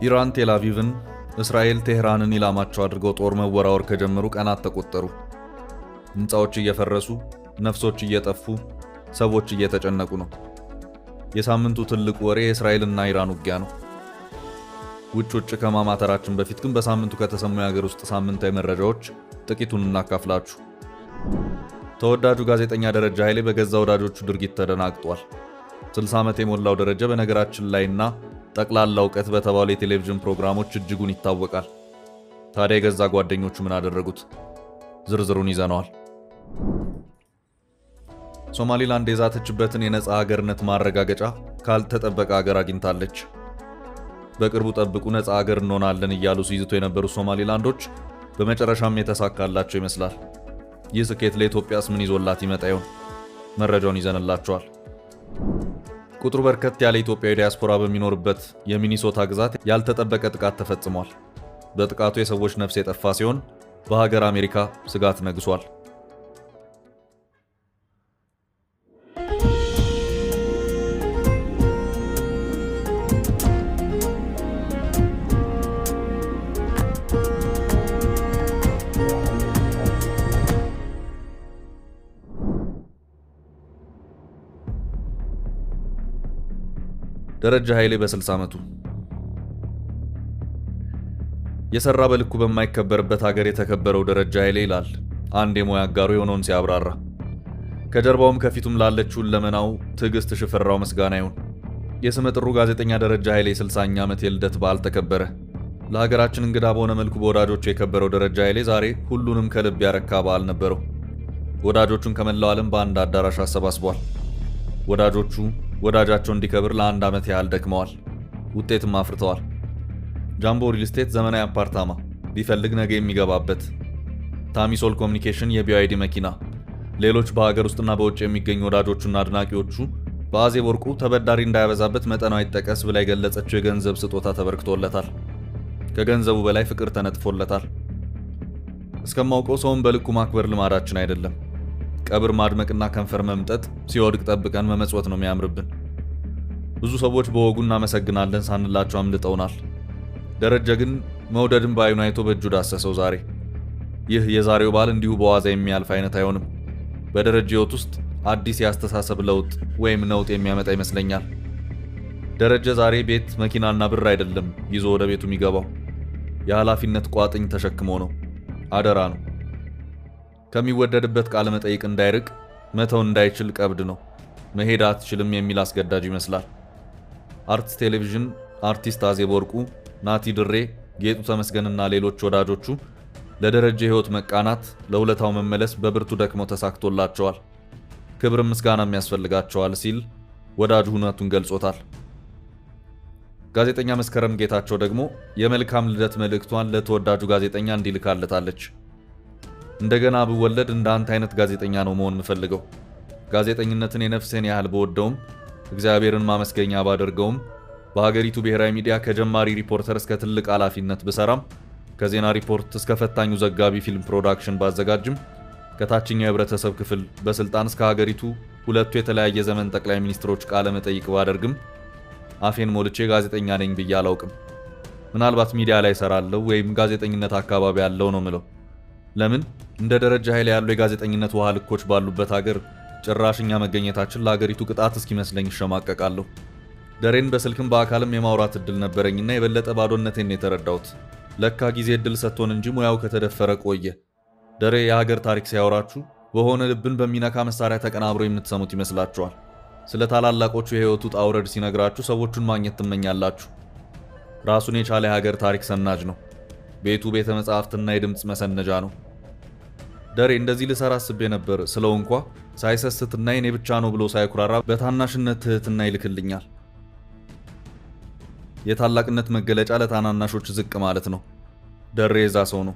ኢራን ቴል አቪቭን፣ እስራኤል ቴህራንን ኢላማቸው አድርገው ጦር መወራወር ከጀመሩ ቀናት ተቆጠሩ። ህንፃዎች እየፈረሱ፣ ነፍሶች እየጠፉ፣ ሰዎች እየተጨነቁ ነው። የሳምንቱ ትልቁ ወሬ የእስራኤልና ኢራን ውጊያ ነው። ውጭ ከማማተራችን በፊት ግን በሳምንቱ ከተሰሙ የሀገር ውስጥ ሳምንታዊ መረጃዎች ጥቂቱን እናካፍላችሁ። ተወዳጁ ጋዜጠኛ ደረጃ ኃይሌ በገዛ ወዳጆቹ ድርጊት ተደናግጧል። 60 ዓመት የሞላው ደረጃ በነገራችን ላይና ጠቅላላ እውቀት በተባሉ የቴሌቪዥን ፕሮግራሞች እጅጉን ይታወቃል። ታዲያ የገዛ ጓደኞቹ ምን አደረጉት? ዝርዝሩን ይዘነዋል። ሶማሊላንድ የዛተችበትን የነፃ ሀገርነት ማረጋገጫ ካልተጠበቀ ሀገር አግኝታለች። በቅርቡ ጠብቁ ነፃ ሀገር እንሆናለን እያሉ ሲይዙት የነበሩ ሶማሊላንዶች በመጨረሻም የተሳካላቸው ይመስላል። ይህ ስኬት ለኢትዮጵያስ ምን ይዞላት ይመጣ ይሆን? መረጃውን ይዘንላችኋል። ቁጥሩ በርከት ያለ ኢትዮጵያዊ ዲያስፖራ በሚኖርበት የሚኒሶታ ግዛት ያልተጠበቀ ጥቃት ተፈጽሟል። በጥቃቱ የሰዎች ነፍስ የጠፋ ሲሆን በሀገር አሜሪካ ስጋት ነግሷል። ደረጃ ኃይሌ በ60 ዓመቱ የሰራ በልኩ በማይከበርበት ሀገር የተከበረው ደረጃ ኃይሌ ይላል አንድ የሙያ አጋሩ የሆነውን ሲያብራራ። ከጀርባውም ከፊቱም ላለችው ለመናው ትዕግስት ሽፈራው ምስጋና ይሁን። የስመ ጥሩ ጋዜጠኛ ደረጃ ኃይሌ 60ኛ ዓመት የልደት በዓል ተከበረ። ለሀገራችን እንግዳ በሆነ መልኩ በወዳጆቹ የከበረው ደረጃ ኃይሌ ዛሬ ሁሉንም ከልብ ያረካ በዓል ነበረው። ወዳጆቹን ከመላው ዓለም በአንድ አዳራሽ አሰባስቧል። ወዳጆቹ ወዳጃቸው እንዲከብር ለ1 ዓመት ያህል ደክመዋል። ውጤትም አፍርተዋል። ጃምቦ ሪል ስቴት ዘመናዊ አፓርታማ ቢፈልግ ነገ የሚገባበት፣ ታሚሶል ኮሚኒኬሽን የቢዋይዲ መኪና፣ ሌሎች በሀገር ውስጥና በውጭ የሚገኙ ወዳጆቹና አድናቂዎቹ በአዜብ ወርቁ ተበዳሪ እንዳያበዛበት መጠኗ ይጠቀስ ብላ የገለጸችው የገንዘብ ስጦታ ተበርክቶለታል። ከገንዘቡ በላይ ፍቅር ተነጥፎለታል። እስከማውቀው ሰውን በልኩ ማክበር ልማዳችን አይደለም። ቀብር ማድመቅና ከንፈር መምጠጥ ሲወድቅ ጠብቀን መመጽወት ነው የሚያምርብን። ብዙ ሰዎች በወጉ እናመሰግናለን ሳንላቸው አምልጠውናል። ደረጃ ግን መውደድን በአይኑ አይቶ በእጁ ዳሰሰው ዛሬ። ይህ የዛሬው በዓል እንዲሁ በዋዛ የሚያልፍ አይነት አይሆንም። በደረጃ ሕይወት ውስጥ አዲስ የአስተሳሰብ ለውጥ ወይም ነውጥ የሚያመጣ ይመስለኛል። ደረጃ ዛሬ ቤት መኪናና ብር አይደለም ይዞ ወደ ቤቱ የሚገባው፣ የኃላፊነት ቋጥኝ ተሸክሞ ነው። አደራ ነው። ከሚወደድበት ቃለ መጠይቅ እንዳይርቅ መተው እንዳይችል ቀብድ ነው። መሄድ አትችልም የሚል አስገዳጅ ይመስላል። አርትስ ቴሌቪዥን አርቲስት አዜብ ወርቁ፣ ናቲ ድሬ፣ ጌጡ ተመስገንና ሌሎች ወዳጆቹ ለደረጃ ሕይወት መቃናት፣ ለውለታው መመለስ በብርቱ ደክመው ተሳክቶላቸዋል። ክብር ምስጋናም ያስፈልጋቸዋል ሲል ወዳጁ ሁነቱን ገልጾታል። ጋዜጠኛ መስከረም ጌታቸው ደግሞ የመልካም ልደት መልእክቷን ለተወዳጁ ጋዜጠኛ እንዲልካለታለች። እንደገና ብወለድ እንደ አንተ አይነት ጋዜጠኛ ነው መሆን የምፈልገው። ጋዜጠኝነትን የነፍሴን ያህል በወደውም እግዚአብሔርን ማመስገኛ ባደርገውም በሀገሪቱ ብሔራዊ ሚዲያ ከጀማሪ ሪፖርተር እስከ ትልቅ ኃላፊነት ብሰራም ከዜና ሪፖርት እስከ ፈታኙ ዘጋቢ ፊልም ፕሮዳክሽን ባዘጋጅም ከታችኛው የህብረተሰብ ክፍል በስልጣን እስከ ሀገሪቱ ሁለቱ የተለያየ ዘመን ጠቅላይ ሚኒስትሮች ቃለ መጠይቅ ባደርግም አፌን ሞልቼ ጋዜጠኛ ነኝ ብዬ አላውቅም። ምናልባት ሚዲያ ላይ ሰራለሁ ወይም ጋዜጠኝነት አካባቢ ያለው ነው ምለው። ለምን እንደ ደረጃ ኃይሌ ያሉ የጋዜጠኝነት ውሃ ልኮች ባሉበት ሀገር ጭራሽኛ መገኘታችን ለሀገሪቱ ቅጣት እስኪመስለኝ ይሸማቀቃለሁ። ደሬን በስልክም በአካልም የማውራት እድል ነበረኝና የበለጠ ባዶነቴን የተረዳሁት። ለካ ጊዜ እድል ሰጥቶን እንጂ ሙያው ከተደፈረ ቆየ። ደሬ የሀገር ታሪክ ሲያወራችሁ በሆነ ልብን በሚነካ መሳሪያ ተቀናብሮ የምትሰሙት ይመስላችኋል። ስለ ታላላቆቹ የህይወቱ ውጣ ውረድ ሲነግራችሁ ሰዎቹን ማግኘት ትመኛላችሁ። ራሱን የቻለ የሀገር ታሪክ ሰናጅ ነው። ቤቱ ቤተ መጻሕፍትና የድምፅ መሰነጃ ነው። ደሬ እንደዚህ ልሰራ አስቤ ነበር ስለው እንኳ ሳይሰስትና የኔ ብቻ ነው ብሎ ሳይኩራራ በታናሽነት ትህትና ይልክልኛል። የታላቅነት መገለጫ ለታናናሾች ዝቅ ማለት ነው። ደሬ የዛ ሰው ነው።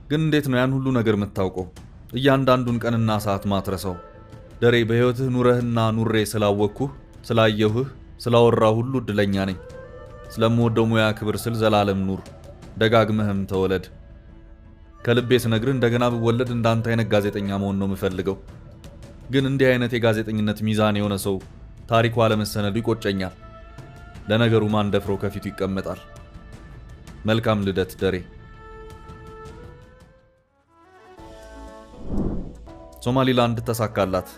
ግን እንዴት ነው ያን ሁሉ ነገር የምታውቀው? እያንዳንዱን ቀንና ሰዓት ማትረሰው? ደሬ በህይወትህ ኑረህና ኑሬ ስላወቅኩህ፣ ስላየሁህ፣ ስላወራሁ ሁሉ እድለኛ ነኝ። ስለምወደው ሙያ ክብር ስል ዘላለም ኑር፣ ደጋግመህም ተወለድ። ከልቤ ስነግርህ እንደገና ብወለድ እንዳንተ አይነት ጋዜጠኛ መሆን ነው የምፈልገው። ግን እንዲህ አይነት የጋዜጠኝነት ሚዛን የሆነ ሰው ታሪኩ አለመሰነዱ ይቆጨኛል። ለነገሩ ማን ደፍሮ ከፊቱ ይቀመጣል? መልካም ልደት ደሬ። ሶማሊላንድ ተሳካላት።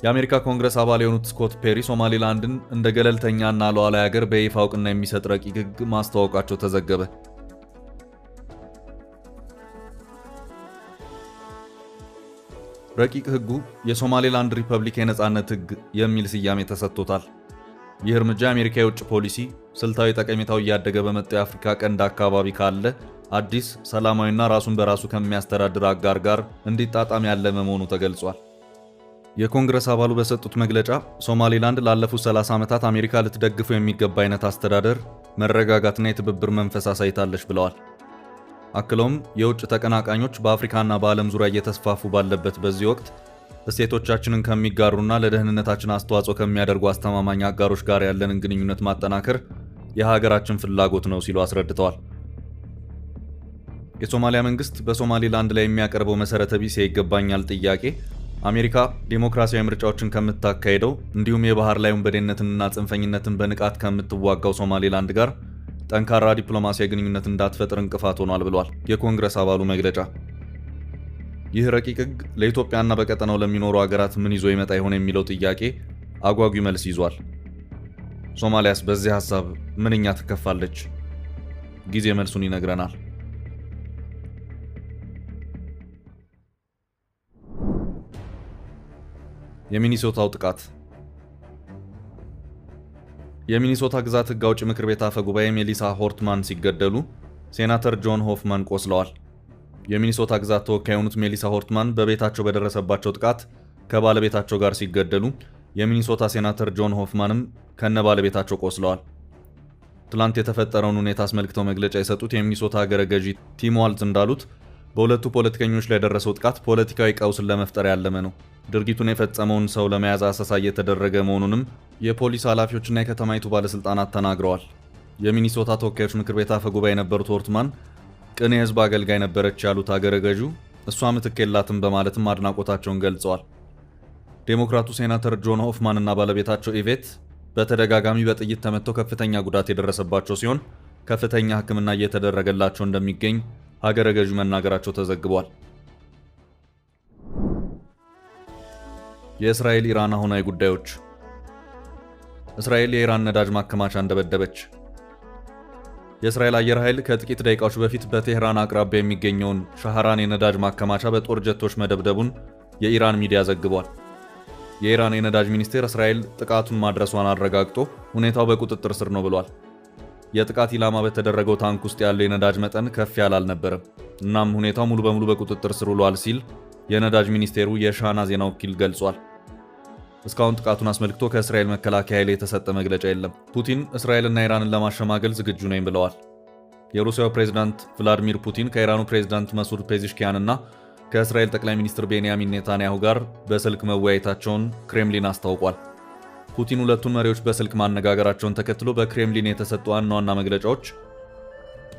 የአሜሪካ ኮንግረስ አባል የሆኑት ስኮት ፔሪ ሶማሊላንድን እንደ ገለልተኛና ሉዓላዊ ሀገር በይፋ እውቅና የሚሰጥ ረቂቅ ሕግ ማስተዋወቃቸው ተዘገበ። ረቂቅ ሕጉ የሶማሌላንድ ሪፐብሊክ የነጻነት ሕግ የሚል ስያሜ ተሰጥቶታል። ይህ እርምጃ የአሜሪካ የውጭ ፖሊሲ ስልታዊ ጠቀሜታው እያደገ በመጣው የአፍሪካ ቀንድ አካባቢ ካለ አዲስ ሰላማዊና ራሱን በራሱ ከሚያስተዳድር አጋር ጋር እንዲጣጣም ያለመ መሆኑ ተገልጿል። የኮንግረስ አባሉ በሰጡት መግለጫ ሶማሌላንድ ላለፉት 30 ዓመታት አሜሪካ ልትደግፈው የሚገባ አይነት አስተዳደር፣ መረጋጋትና የትብብር መንፈስ አሳይታለች ብለዋል። አክለውም የውጭ ተቀናቃኞች በአፍሪካና በዓለም ዙሪያ እየተስፋፉ ባለበት በዚህ ወቅት እሴቶቻችንን ከሚጋሩና ለደህንነታችን አስተዋጽኦ ከሚያደርጉ አስተማማኝ አጋሮች ጋር ያለንን ግንኙነት ማጠናከር የሀገራችን ፍላጎት ነው ሲሉ አስረድተዋል። የሶማሊያ መንግስት በሶማሌላንድ ላይ የሚያቀርበው መሰረተ ቢስ የይገባኛል ጥያቄ አሜሪካ ዴሞክራሲያዊ ምርጫዎችን ከምታካሄደው እንዲሁም የባህር ላይ ወንበዴነትንና ጽንፈኝነትን በንቃት ከምትዋጋው ሶማሌላንድ ጋር ጠንካራ ዲፕሎማሲያዊ ግንኙነት እንዳትፈጥር እንቅፋት ሆኗል ብሏል የኮንግረስ አባሉ መግለጫ። ይህ ረቂቅ ሕግ ለኢትዮጵያና በቀጠናው ለሚኖሩ ሀገራት ምን ይዞ ይመጣ ይሆን የሚለው ጥያቄ አጓጊ መልስ ይዟል። ሶማሊያስ በዚህ ሐሳብ ምንኛ ትከፋለች? ጊዜ መልሱን ይነግረናል። የሚኒሶታው ጥቃት። የሚኒሶታ ግዛት ሕግ አውጪ ምክር ቤት አፈ ጉባኤ ሜሊሳ ሆርትማን ሲገደሉ ሴናተር ጆን ሆፍማን ቆስለዋል። የሚኒሶታ ግዛት ተወካይ የሆኑት ሜሊሳ ሆርትማን በቤታቸው በደረሰባቸው ጥቃት ከባለቤታቸው ጋር ሲገደሉ የሚኒሶታ ሴናተር ጆን ሆፍማንም ከነ ባለቤታቸው ቆስለዋል። ትላንት የተፈጠረውን ሁኔታ አስመልክተው መግለጫ የሰጡት የሚኒሶታ ሀገረ ገዢ ቲም ዋልዝ እንዳሉት በሁለቱ ፖለቲከኞች ላይ የደረሰው ጥቃት ፖለቲካዊ ቀውስን ለመፍጠር ያለመ ነው። ድርጊቱን የፈጸመውን ሰው ለመያዝ አሰሳ እየተደረገ መሆኑንም የፖሊስ ኃላፊዎችና የከተማይቱ ባለስልጣናት ተናግረዋል። የሚኒሶታ ተወካዮች ምክር ቤት አፈ ጉባኤ የነበሩት ሆርትማን ቅን የህዝብ አገልጋይ ነበረች ያሉት አገረ ገዢው እሷ ምትክ የላትም በማለትም አድናቆታቸውን ገልጸዋል። ዴሞክራቱ ሴናተር ጆን ሆፍማን እና ባለቤታቸው ኢቬት በተደጋጋሚ በጥይት ተመተው ከፍተኛ ጉዳት የደረሰባቸው ሲሆን ከፍተኛ ሕክምና እየተደረገላቸው እንደሚገኝ ሀገረ ገዢው መናገራቸው ተዘግቧል። የእስራኤል ኢራን አሁናዊ ጉዳዮች። እስራኤል የኢራን ነዳጅ ማከማቻ እንደበደበች። የእስራኤል አየር ኃይል ከጥቂት ደቂቃዎች በፊት በቴህራን አቅራቢያ የሚገኘውን ሻህራን የነዳጅ ማከማቻ በጦር ጀቶች መደብደቡን የኢራን ሚዲያ ዘግቧል። የኢራን የነዳጅ ሚኒስቴር እስራኤል ጥቃቱን ማድረሷን አረጋግጦ ሁኔታው በቁጥጥር ስር ነው ብሏል። የጥቃት ኢላማ በተደረገው ታንክ ውስጥ ያለው የነዳጅ መጠን ከፍ ያለ አልነበረም። እናም ሁኔታው ሙሉ በሙሉ በቁጥጥር ስር ውሏል ሲል የነዳጅ ሚኒስቴሩ የሻና ዜና ወኪል ገልጿል። እስካሁን ጥቃቱን አስመልክቶ ከእስራኤል መከላከያ ኃይል የተሰጠ መግለጫ የለም። ፑቲን እስራኤልና ኢራንን ለማሸማገል ዝግጁ ነኝ ብለዋል። የሩሲያው ፕሬዝዳንት ቭላዲሚር ፑቲን ከኢራኑ ፕሬዝዳንት መሱድ ፔዚሽኪያን እና ከእስራኤል ጠቅላይ ሚኒስትር ቤንያሚን ኔታንያሁ ጋር በስልክ መወያየታቸውን ክሬምሊን አስታውቋል። ፑቲን ሁለቱን መሪዎች በስልክ ማነጋገራቸውን ተከትሎ በክሬምሊን የተሰጡ ዋና ዋና መግለጫዎች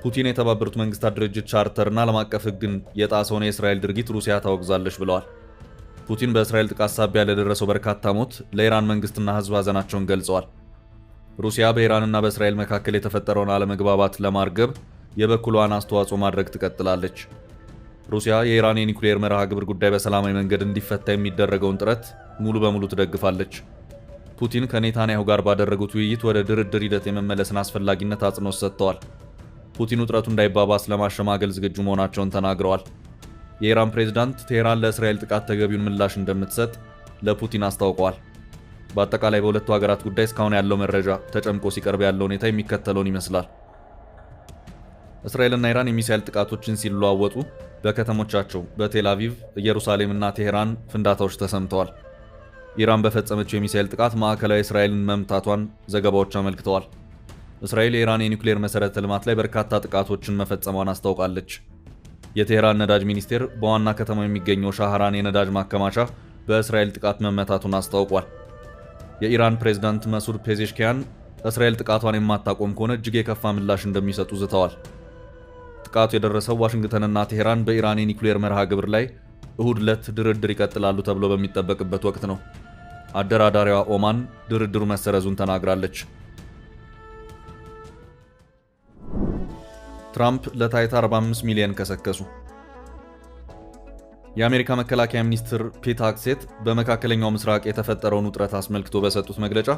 ፑቲን የተባበሩት መንግስታት ድርጅት ቻርተርና ዓለም አቀፍ ሕግን የጣሰውን የእስራኤል ድርጊት ሩሲያ ታወግዛለች ብለዋል። ፑቲን በእስራኤል ጥቃት ሳቢያ ለደረሰው በርካታ ሞት ለኢራን መንግስትና ሕዝብ ሐዘናቸውን ገልጸዋል። ሩሲያ በኢራንና በእስራኤል መካከል የተፈጠረውን አለመግባባት ለማርገብ የበኩሏን አስተዋጽኦ ማድረግ ትቀጥላለች። ሩሲያ የኢራን የኒውክሌር መርሃ ግብር ጉዳይ በሰላማዊ መንገድ እንዲፈታ የሚደረገውን ጥረት ሙሉ በሙሉ ትደግፋለች። ፑቲን ከኔታንያሁ ጋር ባደረጉት ውይይት ወደ ድርድር ሂደት የመመለስን አስፈላጊነት አጽንኦት ሰጥተዋል። ፑቲን ውጥረቱ እንዳይባባስ ለማሸማገል ዝግጁ መሆናቸውን ተናግረዋል። የኢራን ፕሬዝዳንት ቴህራን ለእስራኤል ጥቃት ተገቢውን ምላሽ እንደምትሰጥ ለፑቲን አስታውቀዋል። በአጠቃላይ በሁለቱ ሀገራት ጉዳይ እስካሁን ያለው መረጃ ተጨምቆ ሲቀርብ ያለው ሁኔታ የሚከተለውን ይመስላል። እስራኤልና ኢራን የሚሳኤል ጥቃቶችን ሲለዋወጡ በከተሞቻቸው በቴል አቪቭ፣ ኢየሩሳሌምና ቴህራን ፍንዳታዎች ተሰምተዋል። ኢራን በፈጸመችው የሚሳኤል ጥቃት ማዕከላዊ እስራኤልን መምታቷን ዘገባዎች አመልክተዋል። እስራኤል የኢራን የኒውክሌር መሠረተ ልማት ላይ በርካታ ጥቃቶችን መፈጸሟን አስታውቃለች። የቴህራን ነዳጅ ሚኒስቴር በዋና ከተማው የሚገኘው ሻህራን የነዳጅ ማከማቻ በእስራኤል ጥቃት መመታቱን አስታውቋል። የኢራን ፕሬዝዳንት መሱድ ፔዜሽኪያን እስራኤል ጥቃቷን የማታቆም ከሆነ እጅግ የከፋ ምላሽ እንደሚሰጡ ዝተዋል። ጥቃቱ የደረሰው ዋሽንግተንና ቴህራን በኢራን የኒውክሌር መርሃ ግብር ላይ እሁድ ዕለት ድርድር ይቀጥላሉ ተብሎ በሚጠበቅበት ወቅት ነው። አደራዳሪዋ ኦማን ድርድሩ መሰረዙን ተናግራለች። ትራምፕ ለታይታ 45 ሚሊዮን ከሰከሱ። የአሜሪካ መከላከያ ሚኒስትር ፒት ሄግሴት በመካከለኛው ምስራቅ የተፈጠረውን ውጥረት አስመልክቶ በሰጡት መግለጫ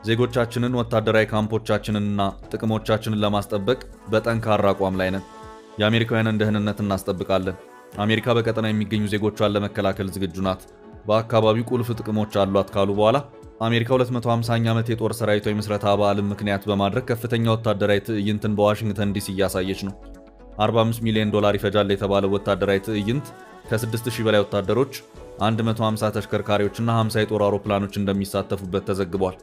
ዜጎቻችንን፣ ወታደራዊ ካምፖቻችንንና ጥቅሞቻችንን ለማስጠበቅ በጠንካራ አቋም ላይ ነን። የአሜሪካውያንን ደህንነት እናስጠብቃለን። አሜሪካ በቀጠና የሚገኙ ዜጎቿን ለመከላከል ዝግጁ ናት። በአካባቢው ቁልፍ ጥቅሞች አሏት ካሉ በኋላ አሜሪካ 250ኛ ዓመት የጦር ሰራዊቷ የምስረታ በዓልን ምክንያት በማድረግ ከፍተኛ ወታደራዊ ትዕይንትን በዋሽንግተን ዲሲ እያሳየች ነው። 45 ሚሊዮን ዶላር ይፈጃል የተባለው ወታደራዊ ትዕይንት ከ6000 በላይ ወታደሮች፣ 150 ተሽከርካሪዎችና 50 የጦር አውሮፕላኖች እንደሚሳተፉበት ተዘግቧል።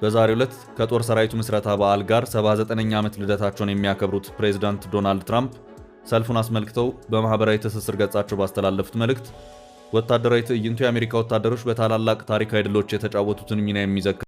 በዛሬው ዕለት ከጦር ሰራዊቱ ምስረታ በዓል ጋር 79ኛ ዓመት ልደታቸውን የሚያከብሩት ፕሬዝዳንት ዶናልድ ትራምፕ ሰልፉን አስመልክተው በማህበራዊ ትስስር ገጻቸው ባስተላለፉት መልእክት ወታደራዊ ትዕይንቱ የአሜሪካ ወታደሮች በታላላቅ ታሪካዊ ድሎች የተጫወቱትን ሚና የሚዘክር